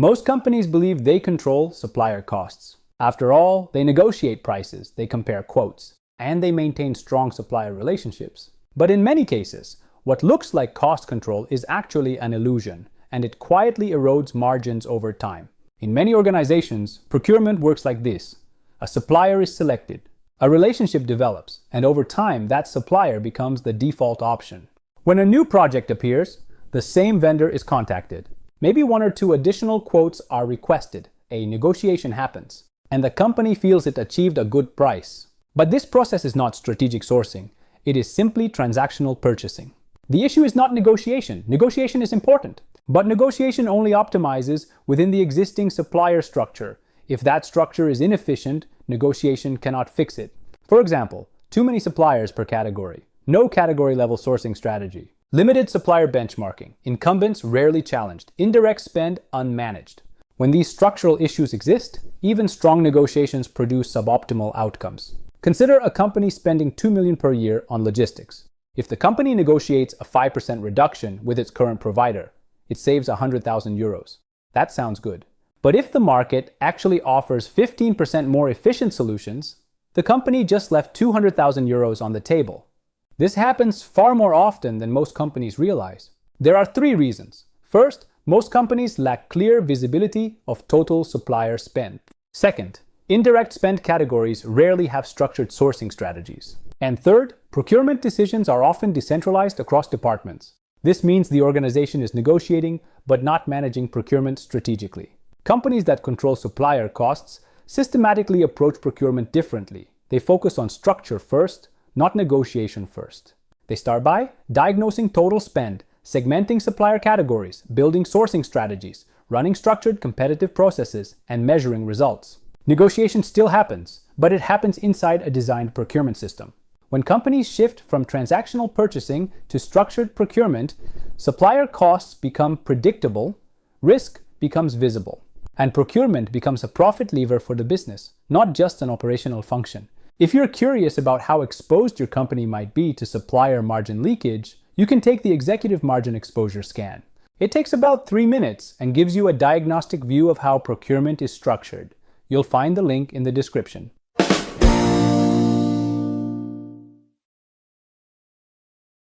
Most companies believe they control supplier costs. After all, they negotiate prices, they compare quotes, and they maintain strong supplier relationships. But in many cases, what looks like cost control is actually an illusion, and it quietly erodes margins over time. In many organizations, procurement works like this. A supplier is selected, a relationship develops, and over time, that supplier becomes the default option. When a new project appears, the same vendor is contacted. Maybe one or two additional quotes are requested, a negotiation happens, and the company feels it achieved a good price. But this process is not strategic sourcing. It is simply transactional purchasing. The issue is not negotiation. Negotiation is important, but negotiation only optimizes within the existing supplier structure. If that structure is inefficient, negotiation cannot fix it. For example, too many suppliers per category, no category-level sourcing strategy, limited supplier benchmarking, incumbents rarely challenged, indirect spend unmanaged. When these structural issues exist, even strong negotiations produce suboptimal outcomes. Consider a company spending $2 million per year on logistics. If the company negotiates a 5% reduction with its current provider, it saves 100,000 euros. That sounds good. But if the market actually offers 15% more efficient solutions, the company just left 200,000 euros on the table. This happens far more often than most companies realize. There are 3 reasons. First, most companies lack clear visibility of total supplier spend. Second, indirect spend categories rarely have structured sourcing strategies. And third, procurement decisions are often decentralized across departments. This means the organization is negotiating but not managing procurement strategically. Companies that control supplier costs systematically approach procurement differently. They focus on structure first, not negotiation first. They start by diagnosing total spend, segmenting supplier categories, building sourcing strategies, running structured competitive processes, and measuring results. Negotiation still happens, but it happens inside a designed procurement system. When companies shift from transactional purchasing to structured procurement, supplier costs become predictable, risk becomes visible, and procurement becomes a profit lever for the business, not just an operational function. If you're curious about how exposed your company might be to supplier margin leakage, you can take the Executive Margin Exposure Scan. It takes about 3 minutes and gives you a diagnostic view of how procurement is structured. You'll find the link in the description.